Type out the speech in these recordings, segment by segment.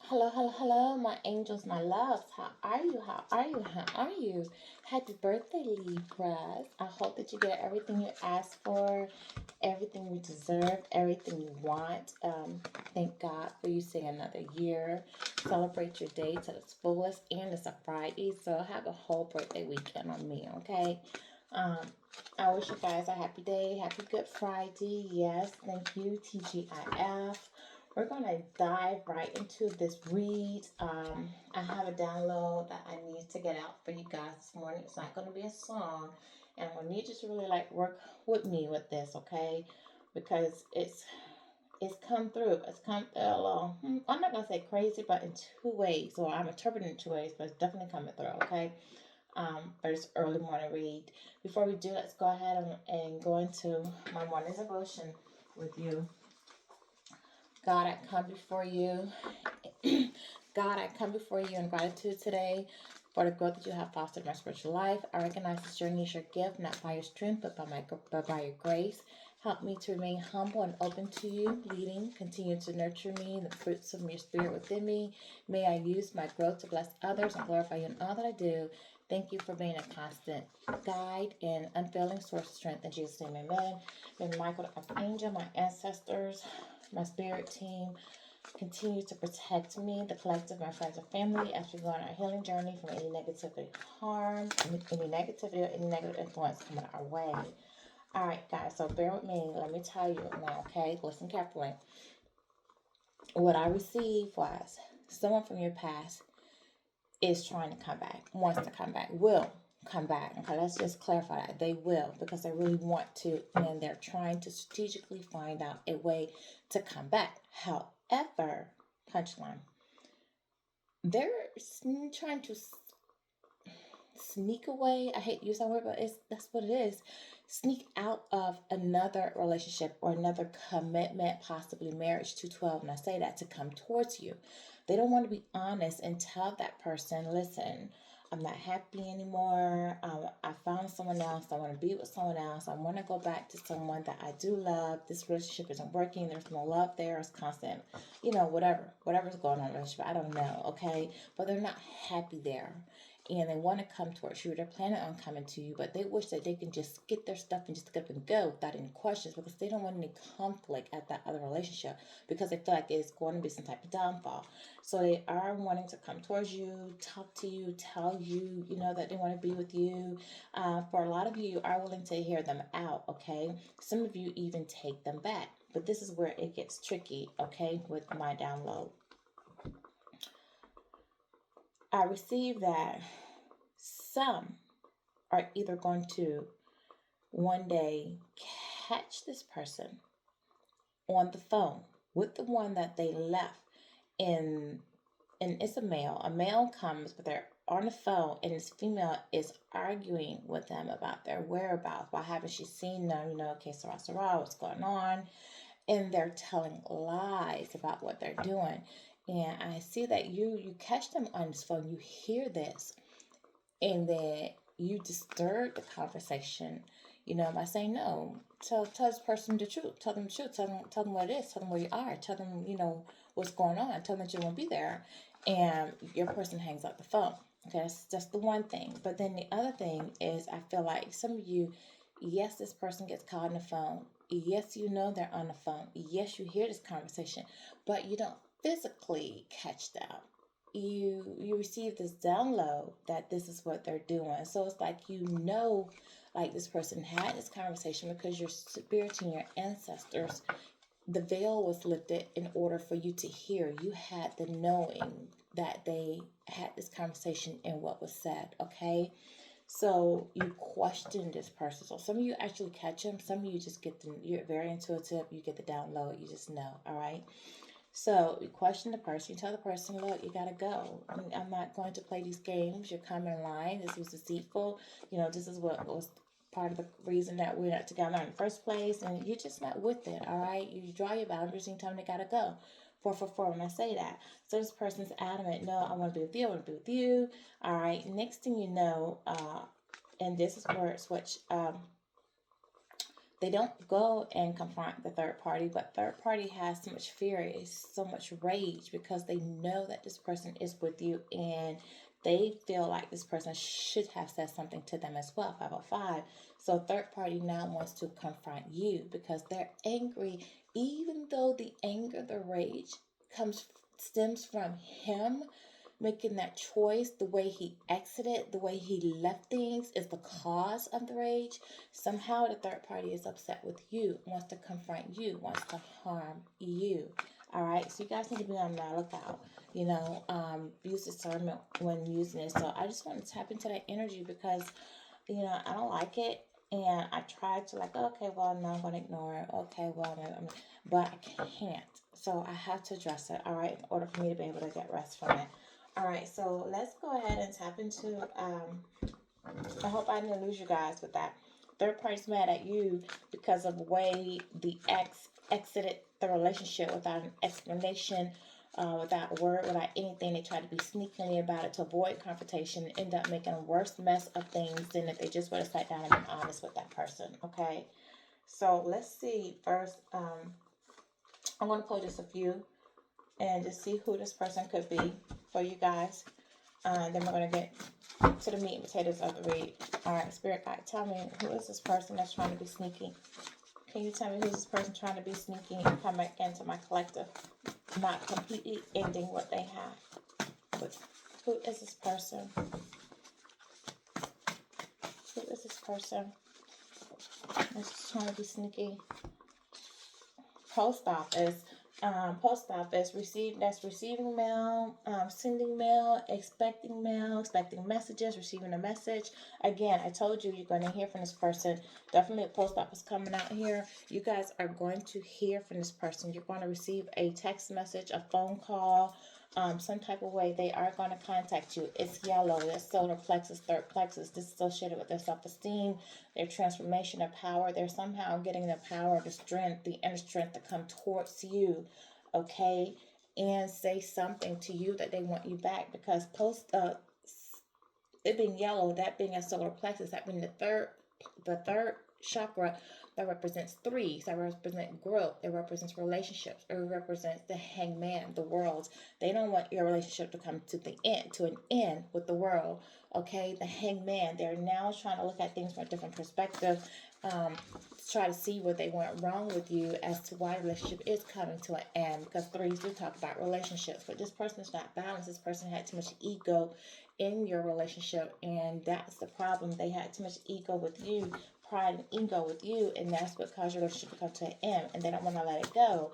Hello, hello, hello, my angels, my loves. How are you? How are you? How are you? Happy birthday, Libras. I hope that you get everything you ask for, everything you deserve, everything you want. Thank God for you seeing another year. Celebrate your day to its fullest, and it's a Friday, so have a whole birthday weekend on me, okay? Um, I wish you guys a happy day, happy Good Friday. Yes, thank you, TGIF. We're going to dive right into this read. I have a download that I need to get out for you guys this morning. It's not going to be a song, and I need you to really like work with me with this, okay? Because it's come through. It's come through a little. I'm not gonna say crazy, but in two ways. Or I'm interpreting in two ways, but it's definitely coming through, okay? But it's early morning read. Before we do, let's go ahead and go into my morning devotion with you. God, I come before you. God, I come before you in gratitude today for the growth that you have fostered in my spiritual life. I recognize this journey is your gift, not by your strength, but by your grace. Help me to remain humble and open to you, leading. Continue to nurture me and the fruits of your spirit within me. May I use my growth to bless others and glorify you in all that I do. Thank you for being a constant guide and unfailing source of strength. In Jesus' name, amen. May Michael, the archangel, my ancestors, my spirit team, continue to protect me, the collective, my friends and family as we go on our healing journey from any negativity, harm, any negativity or any negative influence coming our way. All right, guys, so bear with me. Let me tell you now, okay? Listen carefully. What I receive was someone from your past is trying to come back, wants to come back, will come back. Okay, let's just clarify that. They will because they really want to, and they're trying to strategically find out a way to come back. However, punchline, they're trying to sneak away. I hate to use that word, but that's what it is. Sneak out of another relationship or another commitment, possibly marriage to 12. And I say that to come towards you. They don't want to be honest and tell that person, listen, I'm not happy anymore. I found someone else. I want to be with someone else. I want to go back to someone that I do love. This relationship isn't working. There's no love there. It's constant, whatever's going on in the relationship. I don't know, okay? But they're not happy there, and they want to come towards you. They're planning on coming to you, but they wish that they can just get their stuff and just get up and go without any questions because they don't want any conflict at that other relationship because they feel like it's going to be some type of downfall. So they are wanting to come towards you, talk to you, tell you, that they want to be with you. For a lot of you, you are willing to hear them out, okay? Some of you even take them back. But this is where it gets tricky, okay, with my download. I receive that some are either going to one day catch this person on the phone with the one that they left in, and it's a male. A male comes, but they're on the phone, and this female is arguing with them about their whereabouts. Why haven't she seen them? Okay, Sarah, what's going on? And they're telling lies about what they're doing. And I see that you catch them on this phone, you hear this, and then you disturb the conversation, by saying no. Tell this person the truth. Tell them the truth. Tell them what it is. Tell them where you are. Tell them, what's going on. Tell them that you won't be there. And your person hangs up the phone. Okay, that's just the one thing. But then the other thing is, I feel like some of you, yes, this person gets called on the phone. Yes, they're on the phone. Yes, you hear this conversation, but you don't physically catch them. You receive this download that this is what they're doing. So it's like like this person had this conversation because your spirit and your ancestors, the veil was lifted in order for you to hear. You had the knowing that they had this conversation and what was said, okay? So you question this person. So some of you actually catch them. Some of you just you're very intuitive. You get the download. You just know, all right? So you question the person. You tell the person, look, you got to go. I'm not going to play these games. You're coming in line. This was deceitful. This is what was part of the reason that we're not together in the first place. And you're just not with it, all right? You draw your boundaries and you tell them they got to go. 444 when I say that. So this person's adamant, no, I want to be with you. I want to be with you. All right. Next thing you know, and this is where it's They don't go and confront the third party, but third party has so much fear, so much rage because they know that this person is with you and they feel like this person should have said something to them as well. 505. So third party now wants to confront you because they're angry, even though the anger, the rage comes stems from him making that choice, the way he exited, the way he left things is the cause of the rage. Somehow the third party is upset with you, wants to confront you, wants to harm you. All right, so you guys need to be on the lookout. Use discernment when using it. So I just want to tap into that energy because, I don't like it. And I tried to okay, well, no, I'm going to ignore it. Okay, well, no, but I can't. So I have to address it, all right, in order for me to be able to get rest from it. All right, so let's go ahead and tap into, I hope I didn't lose you guys with that. Third party's mad at you because of the way the ex exited the relationship without an explanation, without a word, without anything. They try to be sneakily about it to avoid confrontation and end up making a worse mess of things than if they just would have sat down and been honest with that person, okay? So let's see. First, I'm going to pull just a few and just see who this person could be for you guys. Then we're going to get to the meat and potatoes of the read. All right, Spirit Guide, tell me, who is this person that's trying to be sneaky? Can you tell me who's this person trying to be sneaky and come back into my collective? Not completely ending what they have. But who is this person? Who is this person that's just trying to be sneaky? Post office. Receiving mail, sending mail, expecting messages, receiving a message. Again, I told you you're going to hear from this person. Definitely a post office coming out here. You guys are going to hear from this person. You're going to receive a text message, a phone call, some type of way. They are going to contact you. It's yellow. That's solar plexus, third plexus. This is associated with their self-esteem, their transformation of power. They're somehow getting the power, the strength, the inner strength to come towards you, okay, and say something to you that they want you back. Because it being yellow, that being a solar plexus, that being the third chakra, that represents threes, that represent growth, it represents relationships, it represents the hangman, the world. They don't want your relationship to come to an end with the world. Okay, the hangman, they're now trying to look at things from a different perspective, try to see what they went wrong with you as to why the relationship is coming to an end, because threes do talk about relationships, but this person is not balanced. This person had too much ego in your relationship, and that's the problem. They had too much ego with you, pride and ego with you, and that's what caused your relationship to come to an end, and they don't want to let it go,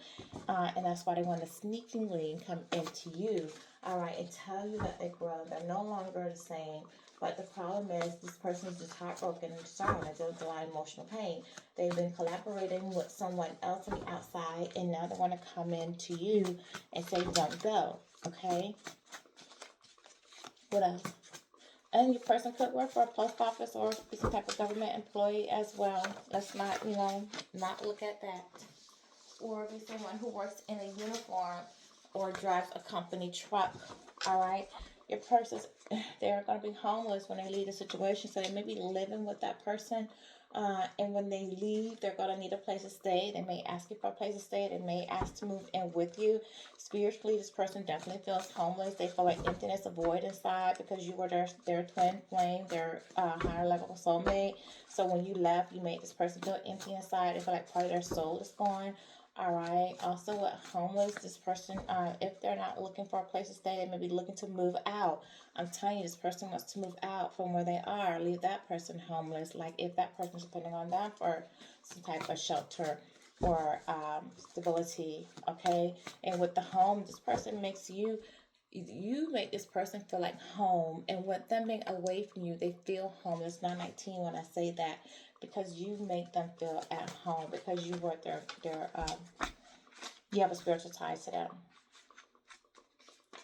and that's why they want to sneakily come into you, all right, and tell you that they grow. They're no longer the same, but the problem is this person is just heartbroken and discerned. They're dealing with a lot of emotional pain. They've been collaborating with someone else on the outside, and now they want to come in to you and say, don't go, okay? What else? And your person could work for a post office or be some type of government employee as well. Let's not, not look at that. Or be someone who works in a uniform or drives a company truck. All right? Your persons, they're going to be homeless when they leave the situation. So they may be living with that person. And when they leave, they're going to need a place to stay. They may ask you for a place to stay. They may ask to move in with you. Spiritually, this person definitely feels homeless. They feel like emptiness, a void inside because you were their twin flame, their higher level soulmate. So when you left, you made this person feel empty inside. They feel like part of their soul is gone. All right. Also, with homeless, this person, if they're not looking for a place to stay, they may be looking to move out. I'm telling you, this person wants to move out from where they are. Leave that person homeless. Like if that person's depending on them for some type of shelter or stability. Okay. And with the home, this person makes you make this person feel like home, and with them being away from you, they feel homeless. 919 when I say that, because you make them feel at home, because you were you have a spiritual tie to them.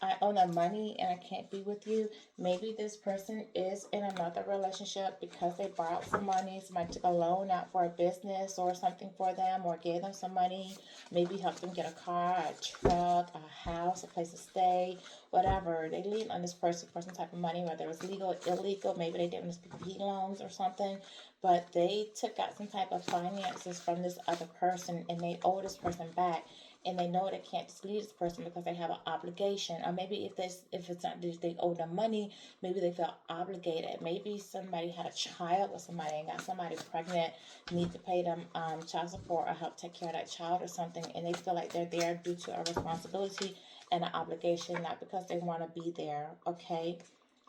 I owe them money and I can't be with you. Maybe this person is in another relationship because they borrowed some money. Somebody took a loan out for a business or something for them, or gave them some money. Maybe helped them get a car, a truck, a house. house, a place to stay, whatever. They lean on this person for some type of money, whether it's legal, illegal, maybe they did with PPP loans or something, but they took out some type of finances from this other person and they owe this person back. And they know they can't just leave this person because they have an obligation, or maybe if it's not they owe them money, maybe they felt obligated. Maybe somebody had a child with somebody and got somebody pregnant, need to pay them child support or help take care of that child or something, and they feel like they're there due to a responsibility and an obligation, not because they want to be there. Okay.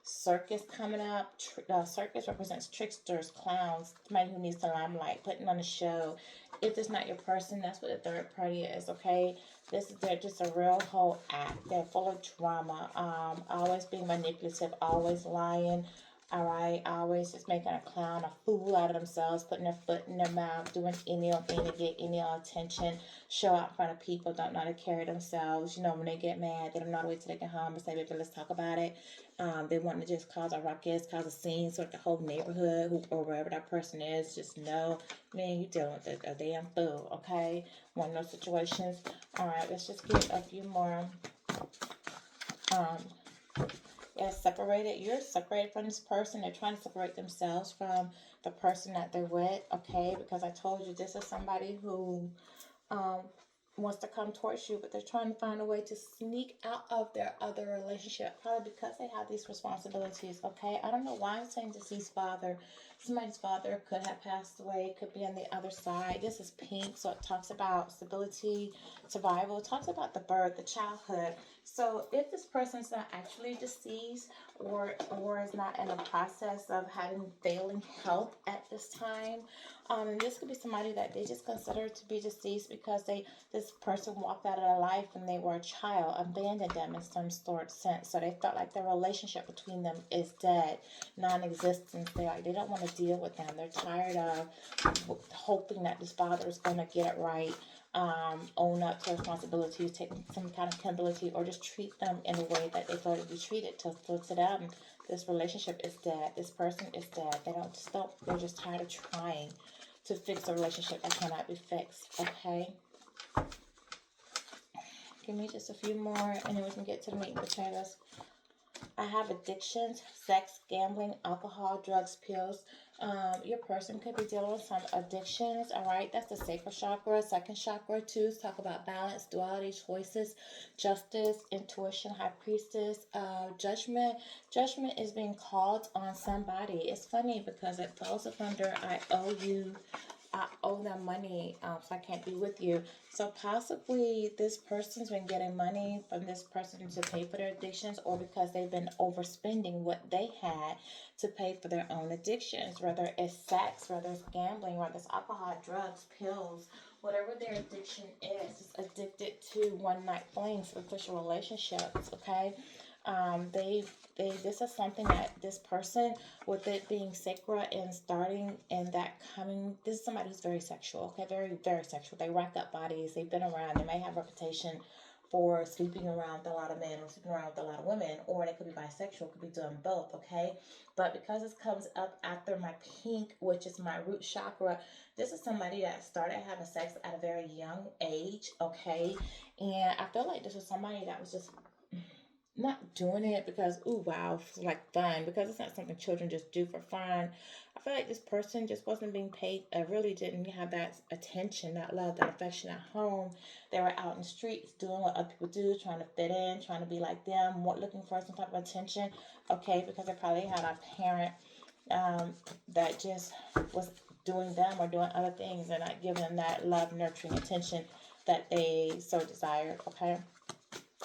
Circus coming up. Circus represents tricksters, clowns, somebody who needs the limelight, putting on a show. If it's not your person, that's what the third party is. Okay, they're just a real whole act. They're full of drama. Always being manipulative, always lying. All right, always just making a clown, a fool out of themselves, putting their foot in their mouth, doing any old thing to get any old attention, show out in front of people, don't know how to carry themselves. You know, when they get mad, they don't know how to wait till they get home and say, baby, let's talk about it. They want to just cause a ruckus, cause a scene, so that the whole neighborhood or wherever that person is just know, man, you dealing with a damn fool, okay? One of those situations. All right, let's just get a few more. Yeah, separated. You're separated from this person. They're trying to separate themselves from the person that they're with, okay? Because I told you this is somebody who um, wants to come towards you, but they're trying to find a way to sneak out of their other relationship, probably because they have these responsibilities, okay? I don't know why I'm saying deceased father. Somebody's father could have passed away, could be on the other side. This is pink, so it talks about stability, survival. It talks about the birth, the childhood. So if this person's not actually deceased or is not in a process of having failing health at this time, and this could be somebody that they just consider to be deceased because this person walked out of their life when they were a child, abandoned them in some sort of sense. So they felt like the relationship between them is dead, non-existent. They don't want to deal with them. They're tired of hoping that this father is going to get it right, own up to responsibilities, take some kind of accountability, or just treat them in a way that they thought to be treated. So to them, this relationship is dead. This person is dead. They're just tired of trying to fix a relationship that cannot be fixed. Okay. Give me just a few more and then we can get to the meat and potatoes. I have addictions, sex, gambling, alcohol, drugs, pills. Your person could be dealing with some addictions. All right, that's the sacral chakra. Second chakra, too. Talk about balance, duality, choices, justice, intuition, high priestess, judgment. Judgment is being called on somebody. It's funny because it falls up under I owe them money, so I can't be with you. So possibly this person's been getting money from this person to pay for their addictions, or because they've been overspending what they had to pay for their own addictions, whether it's sex, whether it's gambling, whether it's alcohol, drugs, pills, whatever their addiction is addicted to one night flings, superficial relationships, okay? This is something that this person, with it being sacred and starting and that coming, this is somebody who's very sexual, okay, very, very sexual. They rack up bodies, they've been around, they may have a reputation for sleeping around with a lot of men or sleeping around with a lot of women, or they could be bisexual, could be doing both, okay? But because this comes up after my pink, which is my root chakra, this is somebody that started having sex at a very young age, okay? And I feel like this was somebody that was just not doing it because, ooh, wow, like fun, because it's not something children just do for fun. I feel like this person just wasn't being paid, really didn't have that attention, that love, that affection at home. They were out in the streets doing what other people do, trying to fit in, trying to be like them, looking for some type of attention, okay, because they probably had a parent that just was doing them or doing other things and not giving them that love, nurturing attention that they so desired, okay?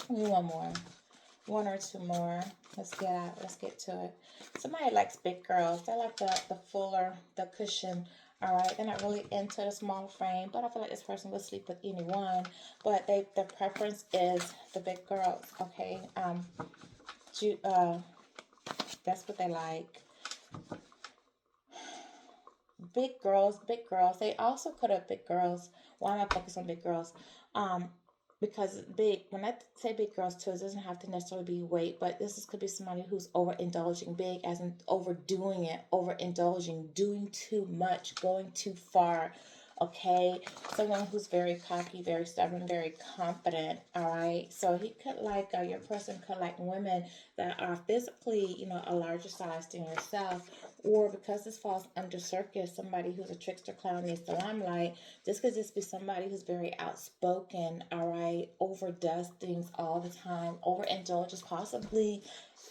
One more. One or two more. Let's get to it. Somebody likes big girls. They like the fuller, the cushion. All right, they're not really into the small frame, but I feel like this person will sleep with anyone. But their preference is the big girls. Okay, that's what they like. Big girls, big girls. They also could have big girls. Why am I focused on big girls? Because big, when I say big girls too, it doesn't have to necessarily be weight, but could be somebody who's overindulging, big as in overdoing it, overindulging, doing too much, going too far. Okay, someone who's very cocky, very stubborn, very confident. All right, so he could like your person could like women that are physically, a larger size than yourself, or because this falls under circus, somebody who's a trickster, clown, needs the limelight. This could just be somebody who's very outspoken. All right, overdoes things all the time, overindulges, possibly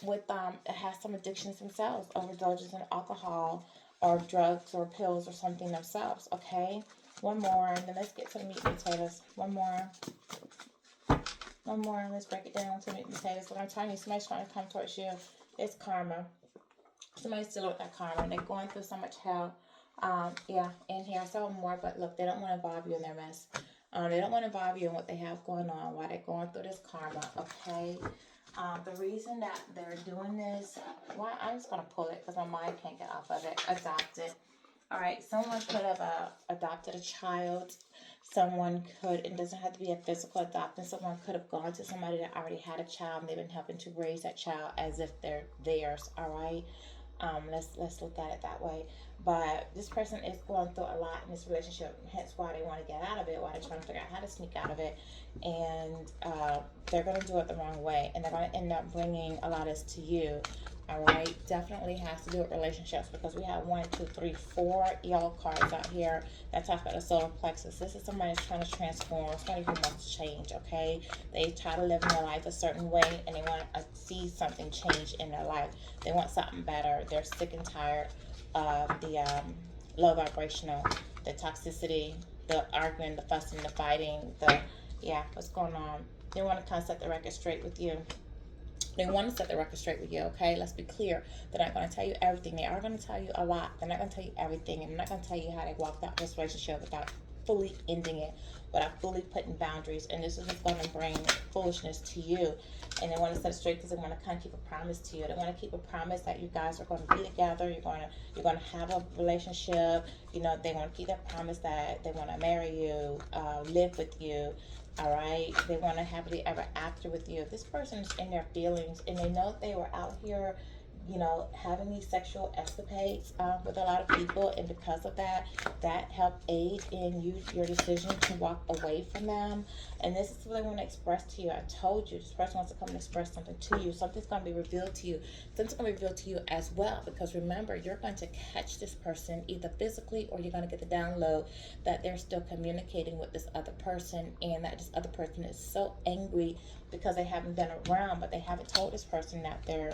with has some addictions themselves, overindulges in alcohol or drugs or pills or something themselves. Okay, one more, and then let's get to the meat and potatoes. One more, and let's break it down to meat and potatoes. What I'm telling you, somebody's trying to come towards you. It's karma. Somebody's dealing with that karma. They're going through so much hell. Yeah, in here I saw more, but look, they don't want to involve you in their mess. They don't want to involve you in what they have going on while they're going through this karma. Okay. The reason that they're doing this, well, I'm just gonna pull it because my mind can't get off of it. Adopted. All right, someone could have adopted a child. Someone could, it doesn't have to be a physical adoption. Someone could have gone to somebody that already had a child and they've been helping to raise that child as if they're theirs. All right, let's look at it that way. But this person is going through a lot in this relationship, hence why they want to get out of it, why they're trying to figure out how to sneak out of it, and they're going to do it the wrong way, and they're going to end up bringing a lot of this to you. All right, definitely has to do with relationships because we have 1, 2, 3, 4 yellow cards out here that talk about the solar plexus. This is somebody that's trying to transform, somebody who wants to change. Okay, they try to live their life a certain way and they want to see something change in their life. They want something better. They're sick and tired of the low vibrational, the toxicity, the arguing, the fussing, the fighting, what's going on. They want to kind of set the record straight with you. They want to set the record straight with you, okay? Let's be clear. They're not going to tell you everything. They are going to tell you a lot. They're not going to tell you everything. And they're not going to tell you how they walked out this relationship without fully ending it, without fully putting boundaries. And this is what's going to bring foolishness to you. And they want to set it straight because they want to kind of keep a promise to you. They want to keep a promise that you guys are going to be together. You're going to have a relationship. They want to keep that promise that they want to marry you, live with you. All right, they want to happily ever after with you. If this person is in their feelings and they know they were out here, having these sexual escapades with a lot of people, and because of that, that helped aid in your decision to walk away from them. And this is what they want to express to you. I told you, this person wants to come and express something to you. Something's going to be revealed to you. Something's going to be revealed to you as well, because remember, you're going to catch this person either physically or you're going to get the download that they're still communicating with this other person, and that this other person is so angry because they haven't been around, but they haven't told this person that they're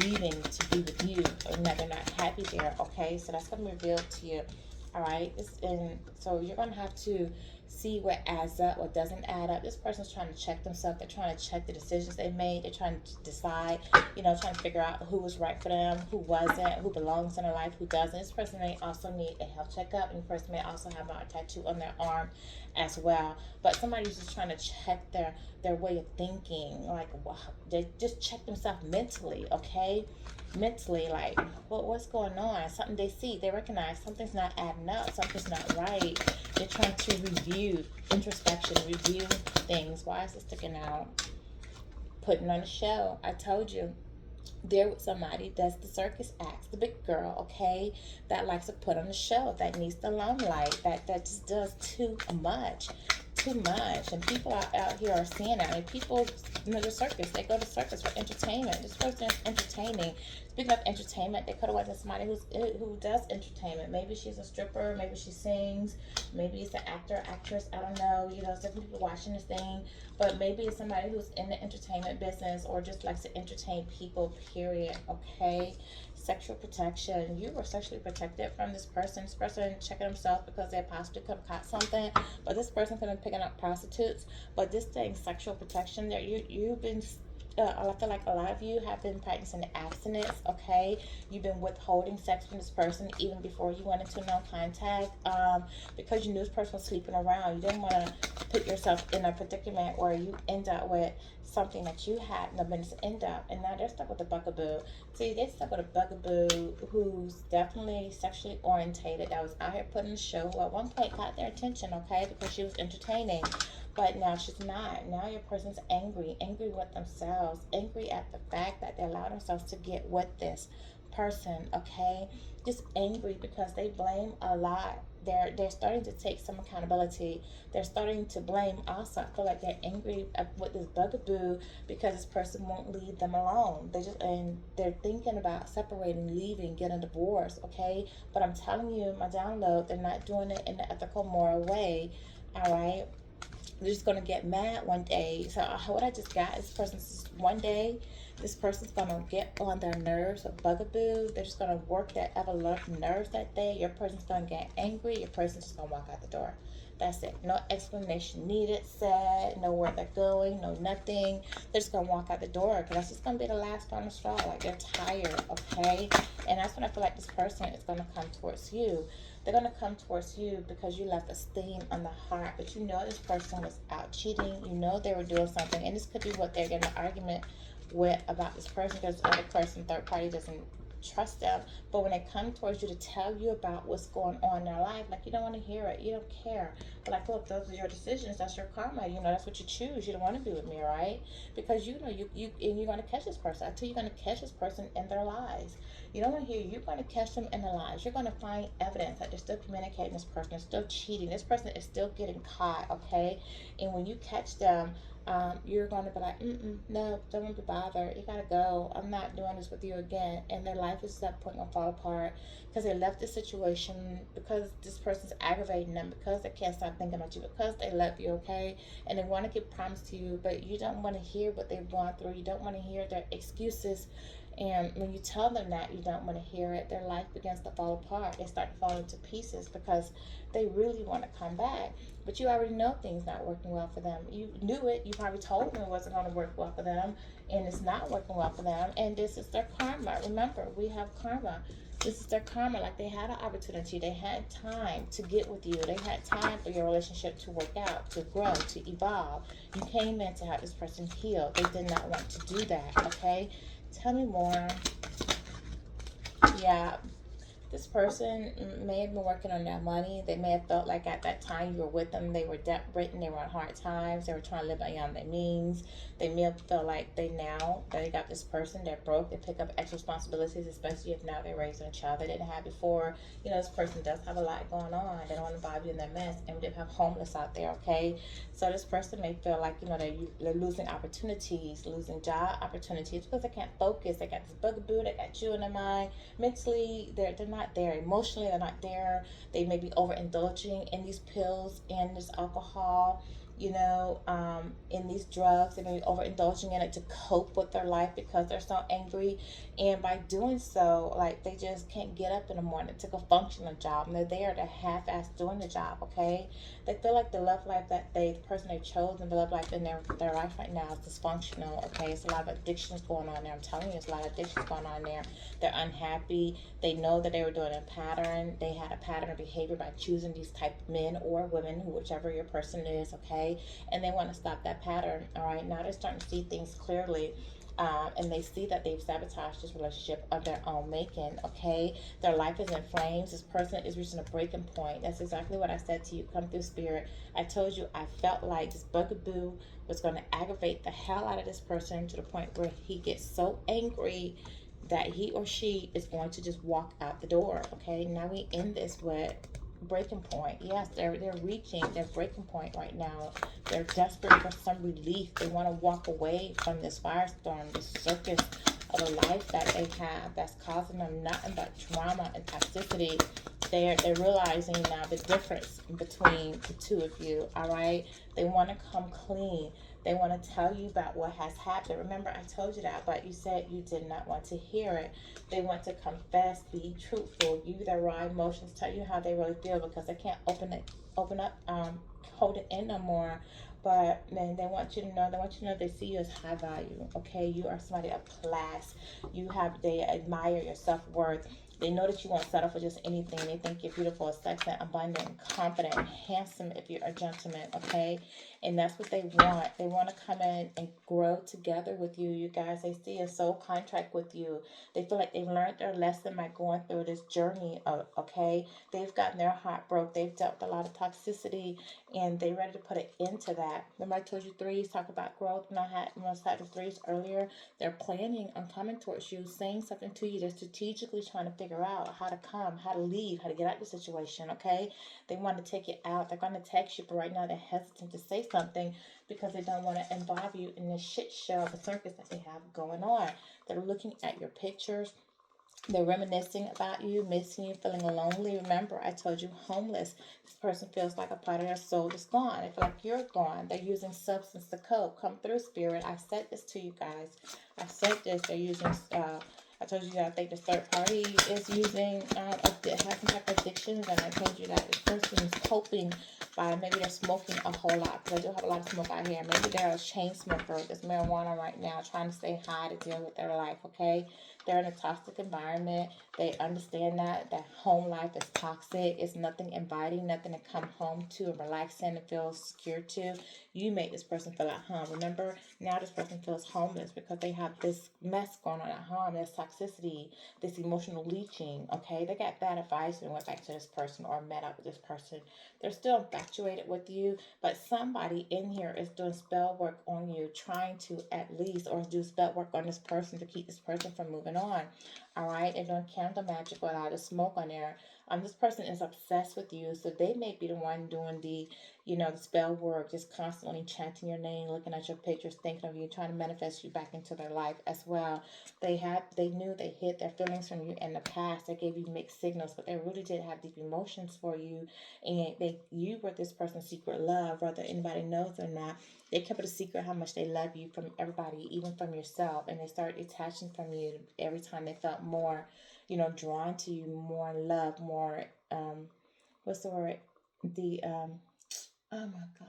leaving to be with you, and that they're not happy there. Okay, so that's going to be revealed to you. All right, and so you're going to have to see what adds up, what doesn't add up. This person's trying to check themselves. They're trying to check the decisions they made. They're trying to decide, trying to figure out who was right for them, who wasn't, who belongs in their life, who doesn't. This person may also need a health checkup, and the person may also have a tattoo on their arm as well. But somebody's just trying to check their way of thinking. Like, they just check themselves mentally, okay? Mentally, like, what's going on? Something they see, they recognize something's not adding up, something's not right. They're trying to review, introspection, review things. Why is it sticking out? Putting on a show. I told you, there with somebody that's the circus acts, the big girl, okay, that likes to put on a show, that needs the limelight, that just does too much. And people out here are seeing that. And people, the circus, they go to circus for entertainment. This person is entertaining. Speaking of entertainment, they could have went to somebody who does entertainment. Maybe she's a stripper, maybe she sings, maybe it's an actor, actress, I don't know. There's different people watching this thing, but maybe it's somebody who's in the entertainment business or just likes to entertain people, period. Okay, sexual protection. You were sexually protected from this person. This person checking themselves because they possibly could have caught something, but this person could have been picking up prostitutes. But this thing, sexual protection, there you've been. I feel like a lot of you have been practicing abstinence, okay? You've been withholding sex from this person even before you went into no contact, because you knew this person was sleeping around. You didn't want to put yourself in a predicament where you end up with something that you had no business to end up. And now they're stuck with a bugaboo. See, they're stuck with a bugaboo who's definitely sexually orientated, that was out here putting a show, who at one point caught their attention, okay, because she was entertaining. But now she's not. Now your person's angry with themselves, angry at the fact that they allow themselves to get with this person, okay? Just angry because they blame a lot. They're starting to take some accountability. They're starting to blame also. I feel like they're angry with this bugaboo because this person won't leave them alone. They're thinking about separating, leaving, getting a divorce, okay? But I'm telling you, my download, they're not doing it in an ethical, moral way. All right, they're just gonna get mad one day. So what I just got is person's one day. This person's gonna get on their nerves with bugaboo. They're just gonna work their ever-loving nerves that day. Your person's gonna get angry. Your person's just gonna walk out the door. That's it. No explanation needed, said, know where they're going, no nothing. They're just gonna walk out the door because that's just gonna be the last final straw. Like they're tired, okay? And that's when I feel like this person is gonna come towards you. They're gonna come towards you because you left a stain on the heart. But you know this person was out cheating. You know they were doing something, and this could be what they're getting an argument with about this person because the other person, third party, doesn't trust them. But when they come towards you to tell you about what's going on in their life, like you don't want to hear it, you don't care. But like, look, those are your decisions. That's your karma. You know, that's what you choose. You don't want to be with me, right? Because you know and you're gonna catch this person. I tell you, you're gonna catch this person in their lies. You don't want to hear. You're gonna catch them in the lies. You're gonna find evidence that they're still communicating. This person is still cheating. This person is still getting caught. Okay, and when you catch them, you're going to be like, no, don't want to be bothered. You gotta go. I'm not doing this with you again. And their life is at that point gonna fall apart because they left the situation because this person's aggravating them because they can't stop thinking about you because they love you, okay? And they want to give promise to you, but you don't want to hear what they've gone through. You don't want to hear their excuses. And when you tell them that you don't want to hear it, their life begins to fall apart. They start to fall into pieces because they really want to come back. But you already know things not working well for them. You knew it. You probably told them it wasn't going to work well for them, and it's not working well for them. And this is their karma. Remember, we have karma. This is their karma. Like they had an opportunity. They had time to get with you. They had time for your relationship to work out, to grow, to evolve. You came in to have this person heal. They did not want to do that, okay? Tell me more. Yeah, this person may have been working on their money. They may have felt like at that time you were with them, they were debt ridden, they were on hard times, they were trying to live beyond their means. They may have felt like now that they got this person, they're broke, they pick up extra responsibilities, especially if now they're raising a child they didn't have before. You know, this person does have a lot going on. They don't want to bother you in their mess. And we do have homeless out there, okay? So this person may feel like, you know, they're losing opportunities, losing job opportunities because they can't focus. They got this bugaboo, they got you in their mind. Mentally, they're not there. Emotionally, they're not there. They may be overindulging in these pills and this alcohol, you know, in these drugs. They may be overindulging in it to cope with their life because they're so angry. And by doing so, like they just can't get up in the morning to go function a job. And they're there to half-ass doing the job, okay? They feel like the love life that the person they've chosen, the love life in their life right now is dysfunctional, okay? It's a lot of addictions going on there. I'm telling you, there's a lot of addictions going on there. They're unhappy. They know that they were doing a pattern. They had a pattern of behavior by choosing these type of men or women, whichever your person is, okay? And they want to stop that pattern, all right? Now they're starting to see things clearly. And they see that they've sabotaged this relationship of their own making, okay? Their life is in flames. This person is reaching a breaking point. That's exactly what I said to you. Come through, Spirit. I told you I felt like this bugaboo was going to aggravate the hell out of this person to the point where he gets so angry that he or she is going to just walk out the door, okay? Now we end this with breaking point. Yes, they're reaching their breaking point right now. They're desperate for some relief. They want to walk away from this firestorm, this circus of a life that they have that's causing them nothing but trauma and toxicity. They're realizing now the difference between the two of you, all right? They want to come clean. They want to tell you about what has happened. Remember, I told you that, but you said you did not want to hear it. They want to confess, be truthful, give you their raw emotions, tell you how they really feel because they can't open up, hold it in no more. But then they want you to know they see you as high value, okay? You are somebody of class. They admire your self-worth. They know that you won't settle for just anything. They think you're beautiful, sexy, abundant, confident, handsome if you're a gentleman, okay? And that's what they want. They want to come in and grow together with you. You guys, they see a soul contract with you. They feel like they've learned their lesson by going through this journey, okay? They've gotten their heart broke. They've dealt with a lot of toxicity, and they're ready to put an end to that. Remember I told you threes talk about growth when I had the threes earlier. They're planning on coming towards you, saying something to you. They're strategically trying to figure out how to come, how to leave, how to get out of the situation, okay? They want to take it out. They're going to text you, but right now they're hesitant to say something because they don't want to involve you in this shit show, the circus that they have going on. They're looking at your pictures. They're reminiscing about you, missing you, feeling lonely. Remember, I told you homeless. This person feels like a part of their soul is gone. They feel like you're gone. They're using substance to cope. Come through, spirit. I said this to you guys. I said this. They're using, I told you that I think the third party is using, has some type of addictions. And I told you that this person is coping by maybe they're smoking a whole lot. Because I do have a lot of smoke out here. Maybe they're a chain smoker. There's marijuana right now, trying to stay high to deal with their life, okay? They're in a toxic environment. They understand that home life is toxic. It's nothing inviting, nothing to come home to and relax in and feel secure to. You make this person feel at home. Remember, now this person feels homeless because they have this mess going on at home. There's toxicity, this emotional leaching, okay? They got bad advice and went back to this person or met up with this person. They're still infatuated with you, but somebody in here is doing spell work on you, trying to at least, or do spell work on this person to keep this person from moving on. All right, they're doing candle magic with a lot of smoke on there. This person is obsessed with you, so they may be the one doing the spell work, just constantly chanting your name, looking at your pictures, thinking of you, trying to manifest you back into their life as well. They knew they hid their feelings from you in the past. They gave you mixed signals, but they really did have deep emotions for you, and you were this person's secret love, whether anybody knows or not. They kept it a secret how much they love you from everybody, even from yourself, and they started detaching from you every time they felt more, drawn to you, more in love, more what's the word? The oh my God,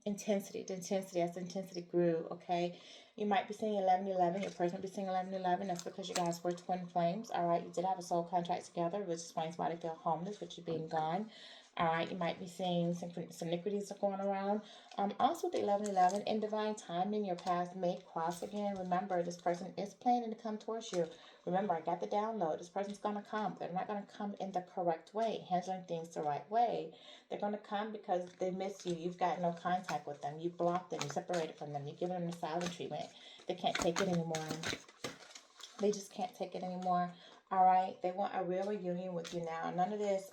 intensity. The intensity as the intensity grew. Okay, you might be seeing 1111. Your person might be seeing 1111. That's because you guys were twin flames. All right, you did have a soul contract together, which explains why they feel homeless with you being gone. All right, you might be seeing some synchronicities are going around. Also, the 1111 in divine timing, your path may cross again. Remember, this person is planning to come towards you. Remember, I got the download. This person's going to come. They're not going to come in the correct way, handling things the right way. They're going to come because they miss you. You've got no contact with them. You blocked them. You separated from them. You've given them the silent treatment. They can't take it anymore. They just can't take it anymore. All right. They want a real reunion with you now. None of this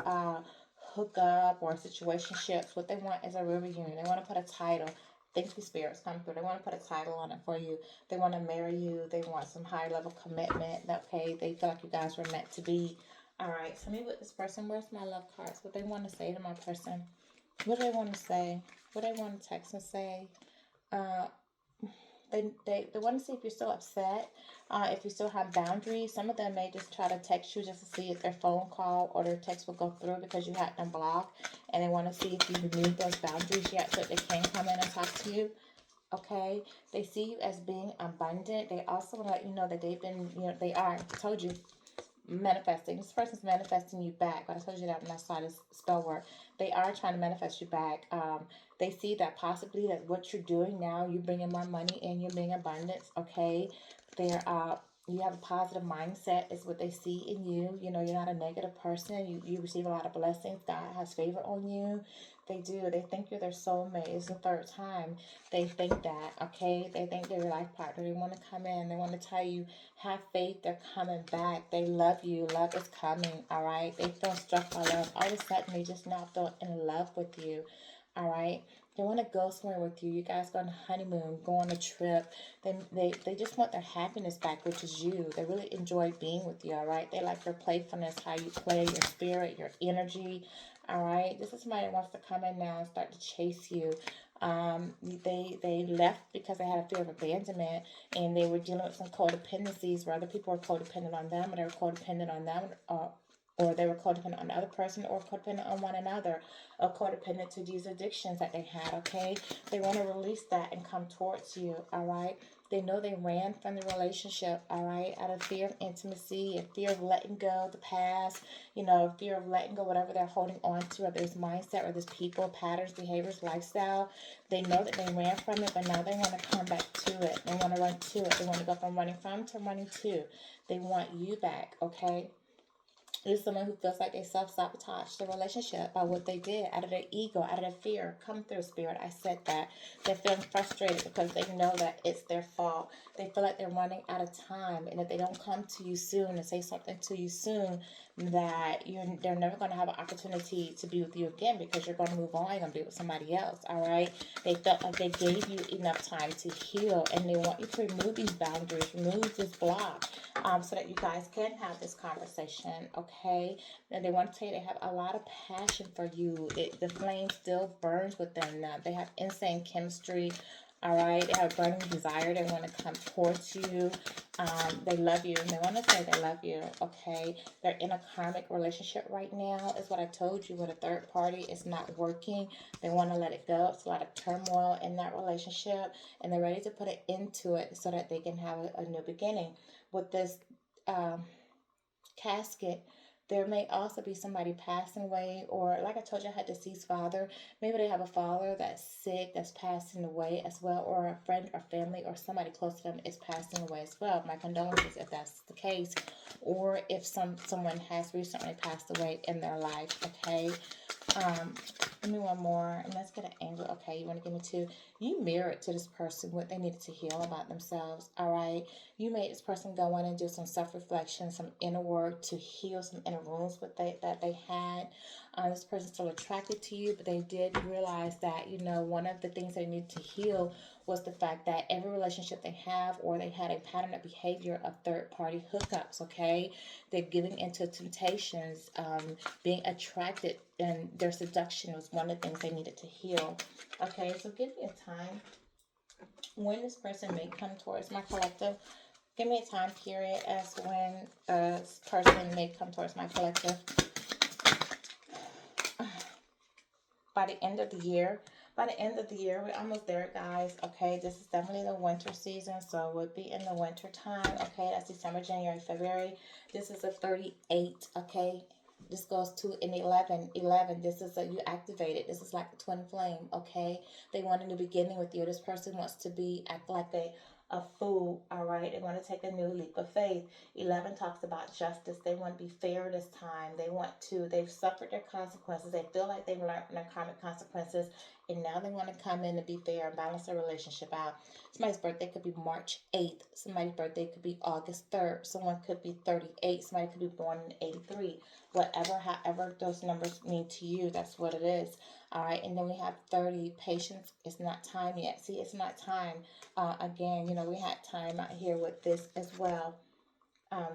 hookup or situationships. What they want is a real reunion. They want to put a title. Thank you, spirits come through. They want to put a title on it for you. They want to marry you. They want some high level commitment. Okay. They feel like you guys were meant to be. All right. Tell me what this person. Where's my love cards? What they want to say to my person. What do they want to say? What do they want to text and say? Uh, they want to see if you're still upset, if you still have boundaries. Some of them may just try to text you just to see if their phone call or their text will go through because you had them blocked, and they want to see if you removed those boundaries yet so that they can come in and talk to you. Okay, they see you as being abundant. They also want to let you know that they've been, they are, I told you, manifesting. This person's manifesting you back. But I told you that when I started spell work. They are trying to manifest you back. They see that possibly that what you're doing now, you're bringing more money in, you're being abundance. Okay, they're you have a positive mindset is what they see in you. You're not a negative person. You receive a lot of blessings. God has favor on you. They do. They think you're their soulmate. It's the third time they think that, okay? They think they're your life partner. They want to come in. They want to tell you, have faith. They're coming back. They love you. Love is coming, all right? They feel struck by love. All of a sudden, they just now feel in love with you, all right? They want to go somewhere with you. You guys go on a honeymoon, go on a trip. They just want their happiness back, which is you. They really enjoy being with you, all right? They like your playfulness, how you play, your spirit, your energy, all right? This is somebody that wants to come in now and start to chase you. They left because they had a fear of abandonment, and they were dealing with some codependencies where other people were codependent on them, or they were codependent on them, or they were codependent on the other person, or codependent on one another, or codependent to these addictions that they had, okay? They want to release that and come towards you, all right? They know they ran from the relationship, all right, out of fear of intimacy and fear of letting go the past, fear of letting go whatever they're holding on to, or this mindset or this people, patterns, behaviors, lifestyle. They know that they ran from it, but now they want to come back to it. They want to run to it. They want to go from running from to running to. They want you back, okay? There's someone who feels like they self-sabotage the relationship by what they did out of their ego, out of their fear. Come through, Spirit. I said that. They're feeling frustrated because they know that it's their fault. They feel like they're running out of time. And if they don't come to you soon and say something to you soon, that they're never going to have an opportunity to be with you again because you're going to move on. You're going to be with somebody else, all right? They felt like they gave you enough time to heal, and they want you to remove these boundaries, remove this block, so that you guys can have this conversation, okay? And they want to tell you they have a lot of passion for you. The flame still burns within them. They have insane chemistry. All right, they have a burning desire. They want to come towards you. They love you, and they want to say they love you. Okay, they're in a karmic relationship right now. Is what I told you. With a third party, it's not working. They want to let it go. It's a lot of turmoil in that relationship, and they're ready to put an end to it so that they can have a new beginning. With this casket, there may also be somebody passing away, or like I told you, I had deceased father. Maybe they have a father that's sick, that's passing away as well, or a friend or family or somebody close to them is passing away as well. My condolences if that's the case, or if someone has recently passed away in their life. Okay, give me one more, and let's get an angel. Okay, you want to give me two? You mirrored to this person what they needed to heal about themselves. All right, you made this person go in and do some self-reflection, some inner work to heal some inner wounds that they had. This person's still attracted to you, but they did realize that one of the things they need to heal was the fact that every relationship they have, or they had a pattern of behavior of third-party hookups. Okay, they're giving into temptations, being attracted, and their seduction was one of the things they needed to heal. Okay, so give me a time when this person may come towards my collective. Give me a time period as when this person may come towards my collective. By the end of the year. By the end of the year, we're almost there, guys. Okay, this is definitely the winter season, so it would be in the winter time. Okay, that's December, January, February. This is a 38. Okay, this goes to an 11. 11. This is you activated. This is like a twin flame. Okay, they want a new beginning with you. This person wants to act like a fool. All right, they want to take a new leap of faith. 11 talks about justice. They want to be fair this time. They've suffered their consequences. They feel like they've learned from their karmic consequences, and now they want to come in and be fair and balance their relationship out. Somebody's birthday could be March 8th. Somebody's birthday could be August 3rd. Someone could be 38. Somebody could be born in 83. Whatever, however those numbers mean to you, that's what it is. All right, and then we have 30. Patience. It's not time yet. See, it's not time. Again, we had time out here with this as well.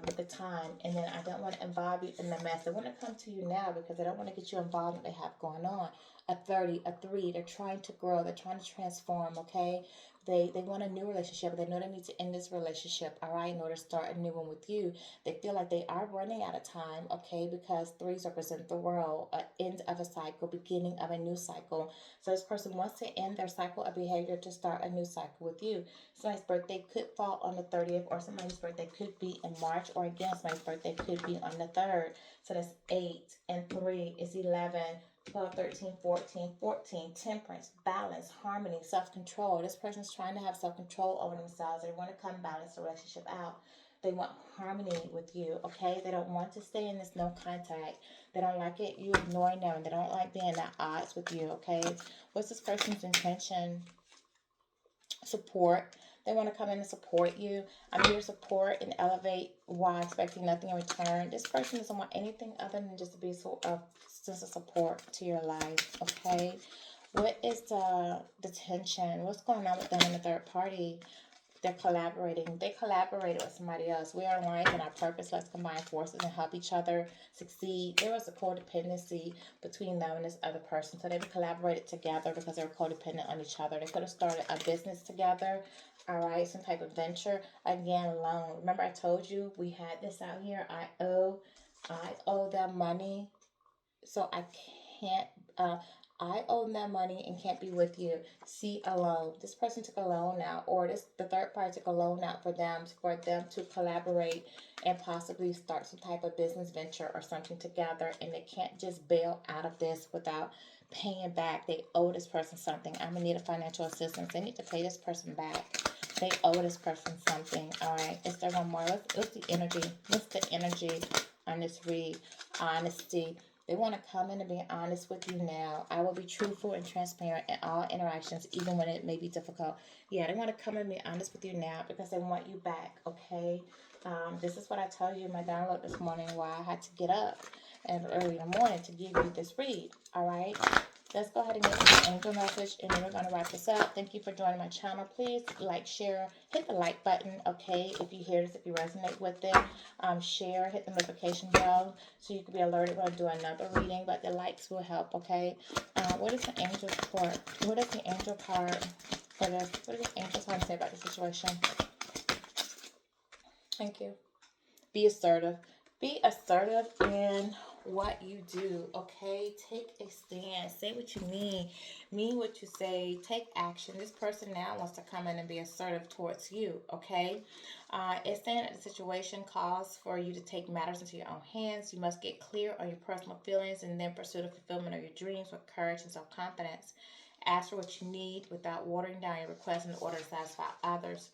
With the time, and then I don't want to involve you in the mess. I want to come to you now because I don't want to get you involved in what they have going on. A 30, a 3, they're trying to grow, they're trying to transform, okay? They want a new relationship. They know they need to end this relationship, all right, in order to start a new one with you. They feel like they are running out of time, okay, because threes represent the world, an end of a cycle, beginning of a new cycle. So this person wants to end their cycle of behavior to start a new cycle with you. Somebody's birthday could fall on the 30th, or somebody's birthday could be in March, or again, somebody's birthday could be on the 3rd. So that's 8 and 3 is 11. 12, 13, 14, 14, temperance, balance, harmony, self-control. This person's trying to have self-control over themselves. They want to come balance the relationship out. They want harmony with you, okay? They don't want to stay in this no contact. They don't like it, you ignoring them. They don't like being at odds with you, okay? What's this person's intention? Support. They want to come in and support you. I'm here to support and elevate while expecting nothing in return. This person doesn't want anything other than just to be a sense of support to your life, okay? What is the tension? What's going on with them in the third party? They're collaborating. They collaborated with somebody else. We are aligned in our purpose. Let's combine forces and help each other succeed. There was a codependency between them and this other person. So they collaborated together because they were codependent on each other. They could have started a business together. All right, some type of venture. Again, loan. Remember I told you we had this out here. I owe them money. So I can't, I owe them that money and can't be with you. See a loan. This person took a loan out, or the third party took a loan out for them to collaborate and possibly start some type of business venture or something together, and they can't just bail out of this without paying back. They owe this person something. I'm gonna need a financial assistance. They need to pay this person back. They owe this person something. All right. Is there one more? What's the energy? What's the energy on this read? Honesty. They want to come in and be honest with you now. I will be truthful and transparent in all interactions, even when it may be difficult. Yeah, they want to come and be honest with you now because they want you back, okay? This is what I tell you in my download this morning, why I had to get up and early in the morning to give you this read, all right? Let's go ahead and get to the angel message, and then we're going to wrap this up. Thank you for joining my channel. Please like, share, hit the like button, okay, if you hear this, if you resonate with it. Share, hit the notification bell so you can be alerted when I do another reading, but the likes will help, okay? What is the angel report? What is the angel card for this? What does the angel card say about the situation? Thank you. Be assertive. Be assertive in what you do, okay? Take a stand. Say what you mean what you say. Take action. This person now wants to come in and be assertive towards you, okay? It's saying that the situation calls for you to take matters into your own hands. You must get clear on your personal feelings and then pursue the fulfillment of your dreams with courage and self-confidence. Ask for what you need without watering down your requests in order to satisfy others.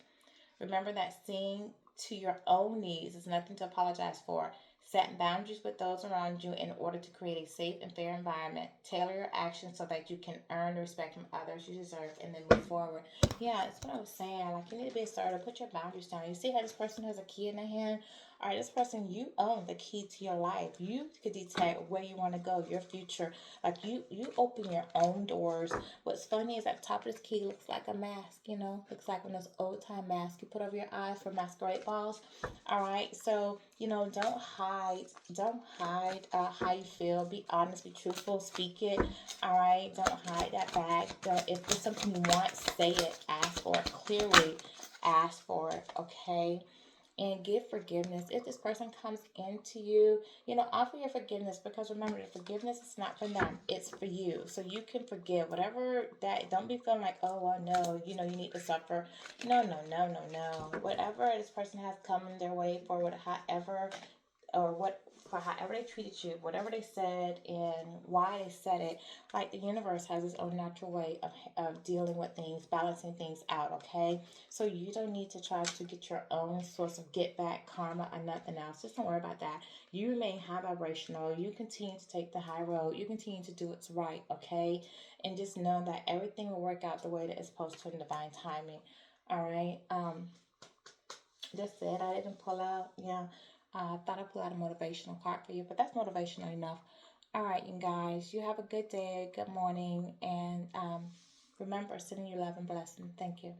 Remember that seeing to your own needs is nothing to apologize for. Set boundaries with those around you in order to create a safe and fair environment. Tailor your actions so that you can earn the respect from others you deserve and then move forward. Yeah, that's what I was saying. Like, you need to be assertive. Put your boundaries down. You see how this person has a key in their hand? All right, this person, you own the key to your life. You could detect where you want to go, your future. Like, you open your own doors. What's funny is at the top of this key looks like a mask, looks like one of those old time masks you put over your eyes for masquerade balls. All right, so don't hide how you feel. Be honest, be truthful, speak it. All right, don't hide that back. If there's something you want, say it. Ask for it clearly. Ask for it, okay? And give forgiveness. If this person comes into you, offer your forgiveness, because remember, the forgiveness is not for them, it's for you. So you can forgive whatever that, don't be feeling like, oh, well, no, you need to suffer. No, no, no, no, no. Whatever this person has come in their way for, however, or what, for however they treated you, whatever they said and why they said it, like, the universe has its own natural way of dealing with things, balancing things out, okay? So you don't need to try to get your own source of get back, karma, or nothing else. Just don't worry about that. You remain high vibrational. You continue to take the high road. You continue to do what's right, okay? And just know that everything will work out the way that it's supposed to in divine timing. All right. That's it. I didn't pull out. Yeah. I thought I pulled out a motivational card for you, but that's motivational enough. All right, you guys. You have a good day, good morning, and remember, sending you love and blessing. Thank you.